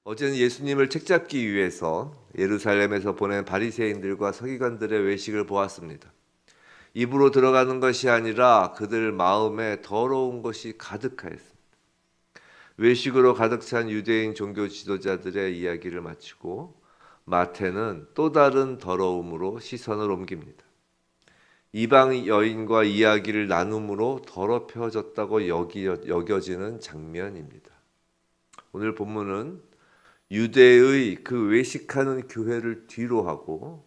어제는 예수님을 책잡기 위해서 예루살렘에서 보낸 바리새인들과 서기관들의 외식을 보았습니다. 입으로 들어가는 것이 아니라 그들 마음에 더러운 것이 가득하였습니다. 외식으로 가득 찬 유대인 종교 지도자들의 이야기를 마치고 마태는 또 다른 더러움으로 시선을 옮깁니다. 이방 여인과 이야기를 나눔으로 더럽혀졌다고 여겨지는 장면입니다. 오늘 본문은 유대의 그 외식하는 교회를 뒤로하고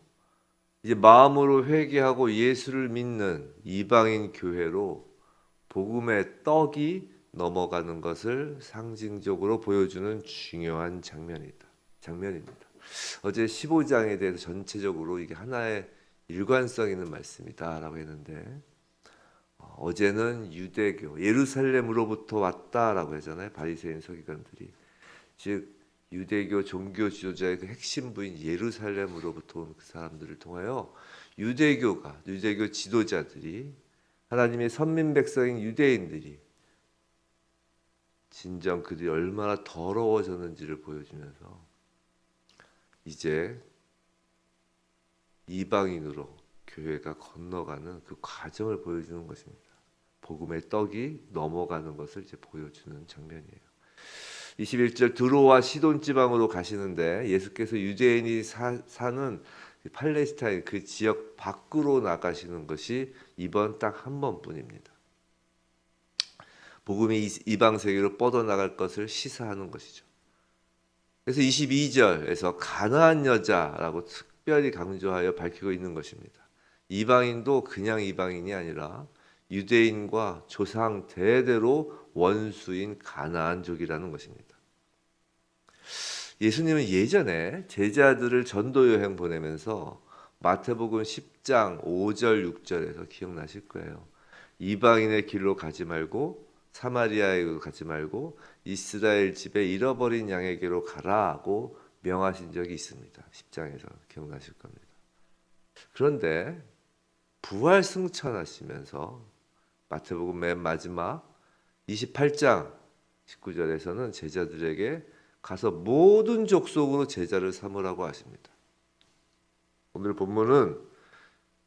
이제 마음으로 회개하고 예수를 믿는 이방인 교회로 복음의 떡이 넘어가는 것을 상징적으로 보여주는 중요한 장면입니다. 어제 15장에 대해서 전체적으로 이게 하나의 일관성 있는 말씀이다라고 했는데 어제는 유대교 예루살렘으로부터 왔다라고 하잖아요. 바리새인 서기관들이 즉 유대교 종교 지도자의 그 핵심 부인 예루살렘으로부터 온 그 사람들을 통하여 유대교 지도자들이 하나님의 선민 백성인 유대인들이 진정 그들이 얼마나 더러워졌는지를 보여주면서 이제 이방인으로 교회가 건너가는 그 과정을 보여주는 것입니다. 복음의 떡이 넘어가는 것을 이제 보여주는 장면이에요. 21절 두로와 시돈 지방으로 가시는데 예수께서 유대인이 사는 팔레스타인 그 지역 밖으로 나가시는 것이 이번 딱 한 번뿐입니다. 복음이 이방 세계로 뻗어나갈 것을 시사하는 것이죠. 그래서 22절에서 가나안 여자라고 특별히 강조하여 밝히고 있는 것입니다. 이방인도 그냥 이방인이 아니라 유대인과 조상 대대로 원수인 가나안족이라는 것입니다. 예수님은 예전에 제자들을 전도 여행 보내면서 마태복음 10장 5절 6절에서 기억나실 거예요. 이방인의 길로 가지 말고 사마리아의 길로 가지 말고 이스라엘 집에 잃어버린 양에게로 가라고 명하신 적이 있습니다. 10장에서 기억나실 겁니다. 그런데 부활 승천하시면서 마태복음 맨 마지막 28장 19절에서는 제자들에게 가서 모든 족속으로 제자를 삼으라고 하십니다. 오늘 본문은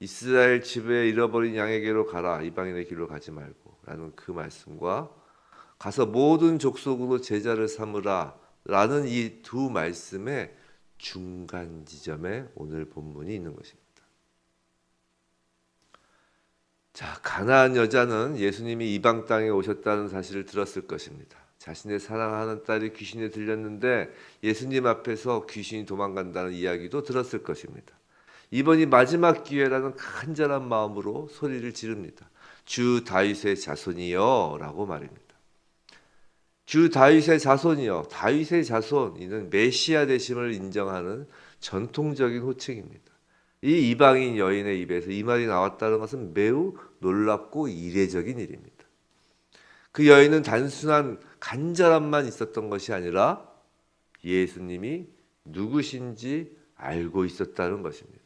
이스라엘 집에 잃어버린 양에게로 가라, 이방인의 길로 가지 말고 라는 그 말씀과 가서 모든 족속으로 제자를 삼으라 라는 이 두 말씀의 중간 지점에 오늘 본문이 있는 것입니다. 자, 가나안 여자는 예수님이 이방 땅에 오셨다는 사실을 들었을 것입니다. 자신의 사랑하는 딸이 귀신에 들렸는데 예수님 앞에서 귀신이 도망간다는 이야기도 들었을 것입니다. 이번이 마지막 기회라는 간절한 마음으로 소리를 지릅니다. 주 다윗의 자손이여 라고 말입니다. 주 다윗의 자손이여, 다윗의 자손, 이는 메시아 되심을 인정하는 전통적인 호칭입니다. 이 이방인 여인의 입에서 이 말이 나왔다는 것은 매우 놀랍고 이례적인 일입니다. 그 여인은 단순한 간절함만 있었던 것이 아니라 예수님이 누구신지 알고 있었다는 것입니다.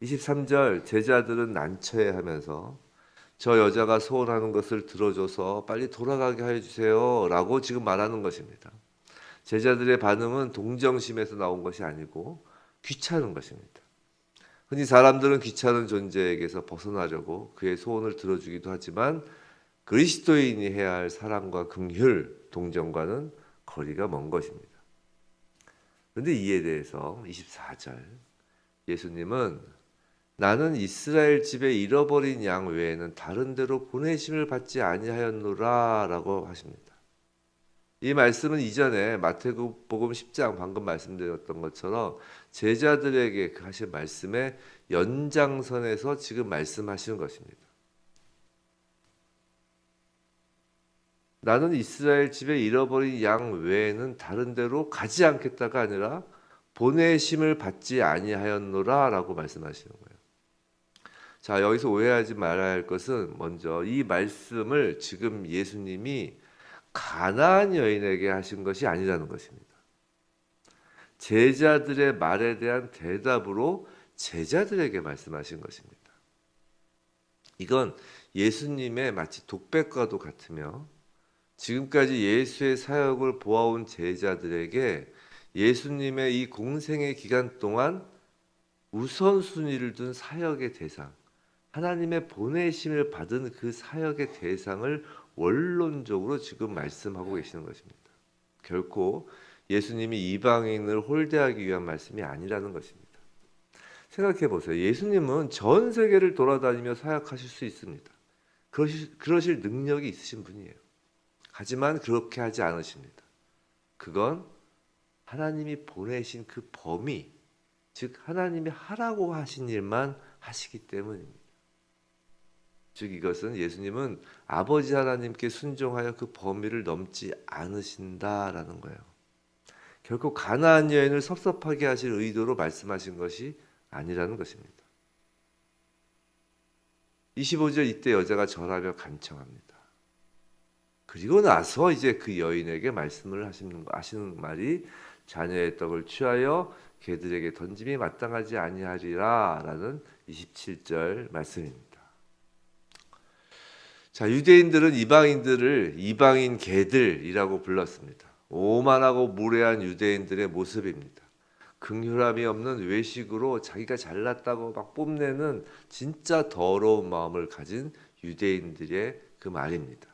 23절 제자들은 난처해하면서 저 여자가 소원하는 것을 들어줘서 빨리 돌아가게 하여 주세요 라고 지금 말하는 것입니다. 제자들의 반응은 동정심에서 나온 것이 아니고 귀찮은 것입니다. 흔히 사람들은 귀찮은 존재에게서 벗어나려고 그의 소원을 들어주기도 하지만 그리스도인이 해야 할 사랑과 긍휼, 동정과는 거리가 먼 것입니다. 그런데 이에 대해서 24절 예수님은 나는 이스라엘 집에 잃어버린 양 외에는 다른 데로 보내심을 받지 아니하였노라 라고 하십니다. 이 말씀은 이전에 마태복음 10장 방금 말씀드렸던 것처럼 제자들에게 하신 말씀의 연장선에서 지금 말씀하시는 것입니다. 나는 이스라엘 집에 잃어버린 양 외에는 다른 데로 가지 않겠다가 아니라 보내심을 받지 아니하였노라 라고 말씀하시는 거예요. 자, 여기서 오해하지 말아야 할 것은 먼저 이 말씀을 지금 예수님이 가나안 여인에게 하신 것이 아니라는 것입니다. 제자들의 말에 대한 대답으로 제자들에게 말씀하신 것입니다. 이건 예수님의 마치 독백과도 같으며 지금까지 예수의 사역을 보아온 제자들에게 예수님의 이 공생의 기간 동안 우선순위를 둔 사역의 대상, 하나님의 보내심을 받은 그 사역의 대상을 원론적으로 지금 말씀하고 계시는 것입니다. 결코 예수님이 이방인을 홀대하기 위한 말씀이 아니라는 것입니다. 생각해 보세요. 예수님은 전 세계를 돌아다니며 사역하실 수 있습니다. 그러실 능력이 있으신 분이에요. 하지만 그렇게 하지 않으십니다. 그건 하나님이 보내신 그 범위, 즉 하나님이 하라고 하신 일만 하시기 때문입니다. 즉 이것은 예수님은 아버지 하나님께 순종하여 그 범위를 넘지 않으신다라는 거예요. 결코 가나안 여인을 섭섭하게 하실 의도로 말씀하신 것이 아니라는 것입니다. 25절 이때 여자가 절하며 간청합니다. 그리고 나서 이제 그 여인에게 말씀을 하시는 말이 자녀의 떡을 취하여 개들에게 던짐이 마땅하지 아니하리라 라는 27절 말씀입니다. 자, 유대인들은 이방인들을 이방인 개들이라고 불렀습니다. 오만하고 무례한 유대인들의 모습입니다. 긍휼함이 없는 외식으로 자기가 잘났다고 막 뽐내는 진짜 더러운 마음을 가진 유대인들의 그 말입니다.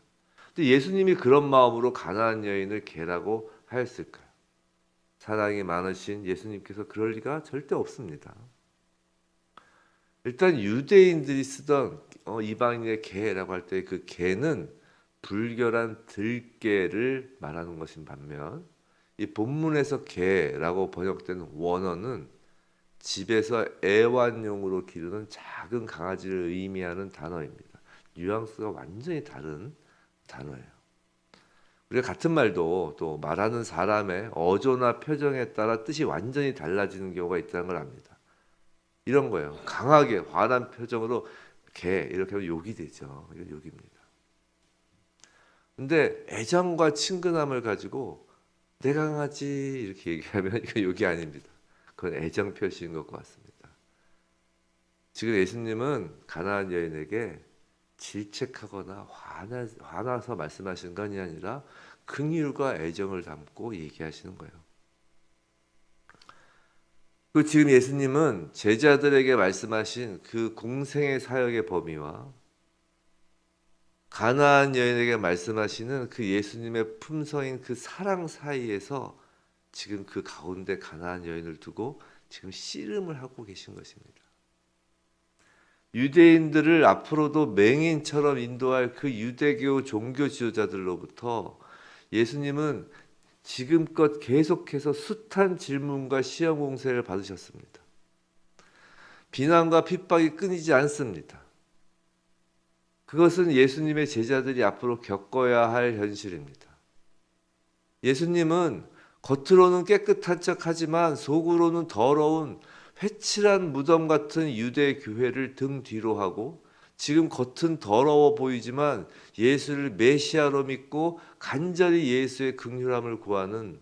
근데 예수님이 그런 마음으로 가나안 여인을 개라고 하였을까요? 사랑이 많으신 예수님께서 그럴 리가 절대 없습니다. 일단 유대인들이 쓰던 이방인의 개라고 할 때 그 개는 불결한 들개를 말하는 것인 반면 이 본문에서 개라고 번역된 원어는 집에서 애완용으로 기르는 작은 강아지를 의미하는 단어입니다. 뉘앙스가 완전히 다른 단어예요. 우리가 같은 말도 또 말하는 사람의 어조나 표정에 따라 뜻이 완전히 달라지는 경우가 있다는 걸 압니다. 이런 거예요. 강하게 화난 표정으로 개 이렇게 하면 욕이 되죠. 이건 욕입니다. 근데 애정과 친근함을 가지고 내 강아지 이렇게 얘기하면 이거 욕이 아닙니다. 그건 애정 표시인 것 같습니다. 지금 예수님은 가나안 여인에게 질책하거나 화나서 말씀하시는 것이 아니라 긍휼과 애정을 담고 얘기하시는 거예요. 그 지금 예수님은 제자들에게 말씀하신 그 공생의 사역의 범위와 가나안 여인에게 말씀하시는 그 예수님의 품성인 그 사랑 사이에서 지금 그 가운데 가나안 여인을 두고 지금 씨름을 하고 계신 것입니다. 유대인들을 앞으로도 맹인처럼 인도할 그 유대교 종교 지도자들로부터 예수님은 지금껏 계속해서 숱한 질문과 시험 공세를 받으셨습니다. 비난과 핍박이 끊이지 않습니다. 그것은 예수님의 제자들이 앞으로 겪어야 할 현실입니다. 예수님은 겉으로는 깨끗한 척하지만 속으로는 더러운 회칠한 무덤 같은 유대 교회를 등 뒤로 하고 지금 겉은 더러워 보이지만 예수를 메시아로 믿고 간절히 예수의 긍휼함을 구하는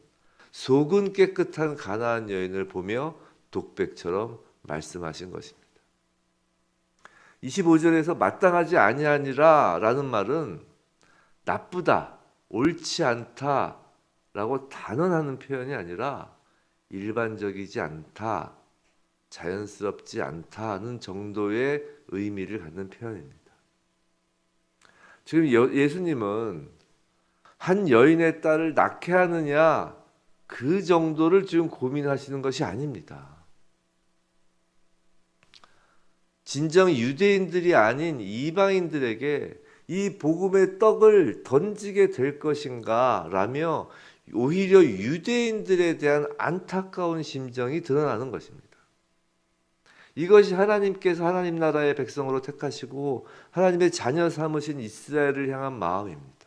속은 깨끗한 가나안 여인을 보며 독백처럼 말씀하신 것입니다. 25절에서 마땅하지 아니하니라 라는 말은 나쁘다, 옳지 않다 라고 단언하는 표현이 아니라 일반적이지 않다, 자연스럽지 않다는 정도의 의미를 갖는 표현입니다. 지금 예수님은 한 여인의 딸을 낳게 하느냐 그 정도를 지금 고민하시는 것이 아닙니다. 진정 유대인들이 아닌 이방인들에게 이 복음의 떡을 던지게 될 것인가 라며 오히려 유대인들에 대한 안타까운 심정이 드러나는 것입니다. 이것이 하나님께서 하나님 나라의 백성으로 택하시고 하나님의 자녀 삼으신 이스라엘을 향한 마음입니다.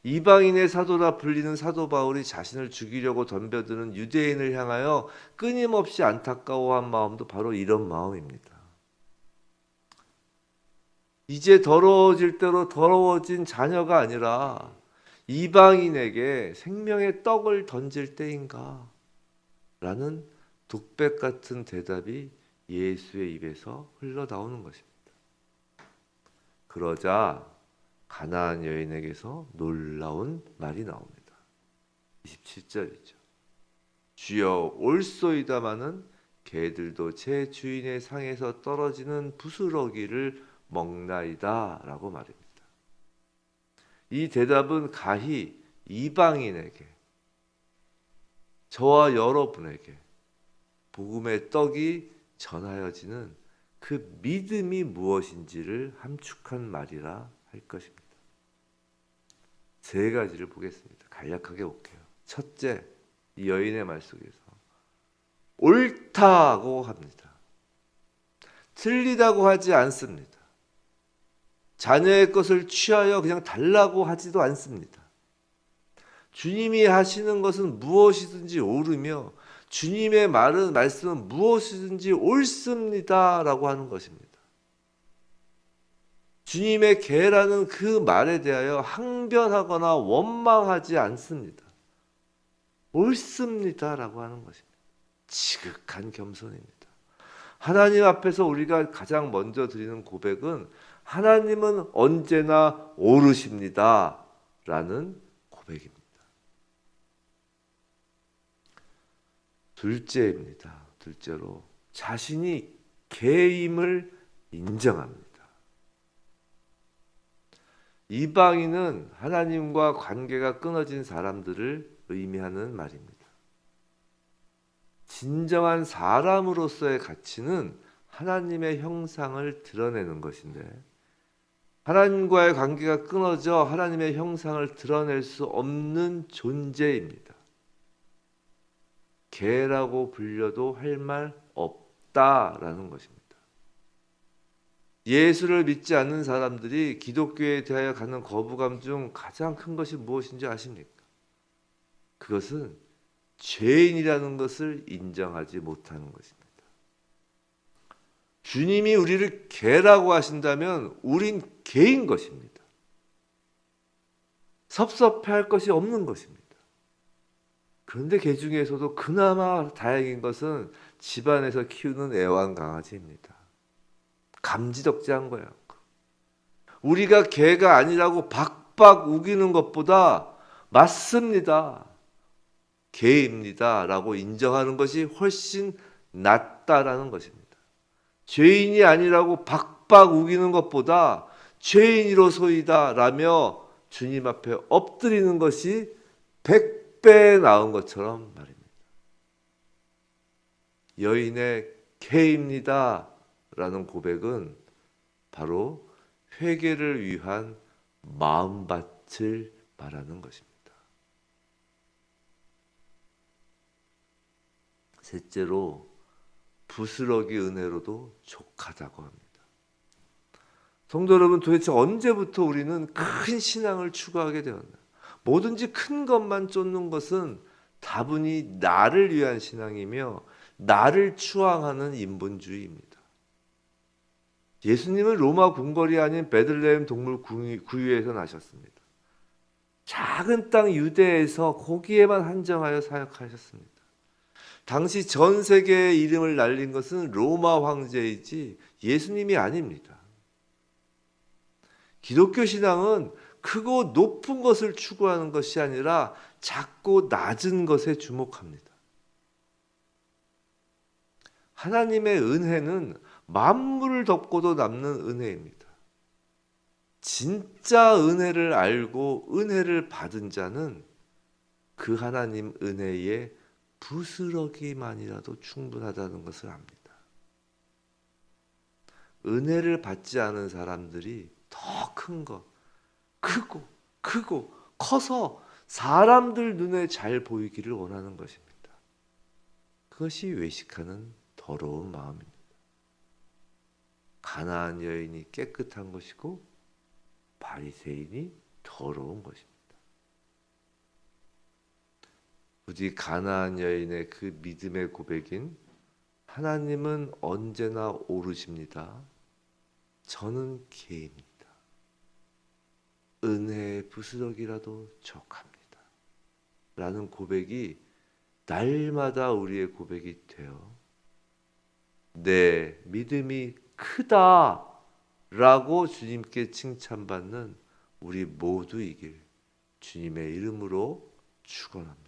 이방인의 사도라 불리는 사도 바울이 자신을 죽이려고 덤벼드는 유대인을 향하여 끊임없이 안타까워한 마음도 바로 이런 마음입니다. 이제 더러워질 대로 더러워진 자녀가 아니라 이방인에게 생명의 떡을 던질 때인가? 라는 독백 같은 대답이 예수의 입에서 흘러나오는 것입니다. 그러자 가나안 여인에게서 놀라운 말이 나옵니다. 27절이죠. 주여 올소이다마는 개들도 제 주인의 상에서 떨어지는 부스러기를 먹나이다 라고 말입니다. 이 대답은 가히 이방인에게, 저와 여러분에게 복음의 떡이 전하여지는 그 믿음이 무엇인지를 함축한 말이라 할 것입니다. 세 가지를 보겠습니다. 간략하게 볼게요. 첫째, 이 여인의 말 속에서 옳다고 합니다. 틀리다고 하지 않습니다. 자녀의 것을 취하여 그냥 달라고 하지도 않습니다. 주님이 하시는 것은 무엇이든지 옳으며 주님의 말씀은 무엇이든지 옳습니다라고 하는 것입니다. 주님의 계라는 그 말에 대하여 항변하거나 원망하지 않습니다. 옳습니다라고 하는 것입니다. 지극한 겸손입니다. 하나님 앞에서 우리가 가장 먼저 드리는 고백은 하나님은 언제나 옳으십니다 라는 고백입니다. 둘째입니다. 둘째로 자신이 개임을 인정합니다. 이방인은 하나님과 관계가 끊어진 사람들을 의미하는 말입니다. 진정한 사람으로서의 가치는 하나님의 형상을 드러내는 것인데 하나님과의 관계가 끊어져 하나님의 형상을 드러낼 수 없는 존재입니다. 개라고 불려도 할 말 없다라는 것입니다. 예수를 믿지 않는 사람들이 기독교에 대하여 갖는 거부감 중 가장 큰 것이 무엇인지 아십니까? 그것은 죄인이라는 것을 인정하지 못하는 것입니다. 주님이 우리를 개라고 하신다면 우린 개인 것입니다. 섭섭해할 것이 없는 것입니다. 그런데 개 중에서도 그나마 다행인 것은 집안에서 키우는 애완강아지입니다. 감지덕지한 거예요. 우리가 개가 아니라고 박박 우기는 것보다 맞습니다. 개입니다 라고 인정하는 것이 훨씬 낫다라는 것입니다. 죄인이 아니라고 박박 우기는 것보다 죄인이로소이다 라며 주님 앞에 엎드리는 것이 100배 나은 것처럼 말입니다. 여인의 개입니다 라는 고백은 바로 회개를 위한 마음밭을 말하는 것입니다. 셋째로 부스러기 은혜로도 족하다고 합니다. 성도 여러분, 도대체 언제부터 우리는 큰 신앙을 추구하게 되었나요? 뭐든지 큰 것만 쫓는 것은 다분히 나를 위한 신앙이며 나를 추앙하는 인본주의입니다. 예수님은 로마 궁궐이 아닌 베들레헴 동물 구유에서 나셨습니다. 작은 땅 유대에서 거기에만 한정하여 사역하셨습니다. 당시 전 세계에 이름을 날린 것은 로마 황제이지 예수님이 아닙니다. 기독교 신앙은 크고 높은 것을 추구하는 것이 아니라 작고 낮은 것에 주목합니다. 하나님의 은혜는 만물을 덮고도 남는 은혜입니다. 진짜 은혜를 알고 은혜를 받은 자는 그 하나님 은혜에 부스러기만이라도 충분하다는 것을 압니다. 은혜를 받지 않은 사람들이 더 큰 것, 크고 커서 사람들 눈에 잘 보이기를 원하는 것입니다. 그것이 외식하는 더러운 마음입니다. 가나안 여인이 깨끗한 것이고 바리새인이 더러운 것입니다. 부디 가나안 여인의 그 믿음의 고백인 하나님은 언제나 옳으십니다. 저는 개입니다. 은혜의 부스러기라도 족합니다. 라는 고백이 날마다 우리의 고백이 되어 내 믿음이 크다 라고 주님께 칭찬받는 우리 모두 이길 주님의 이름으로 축원합니다.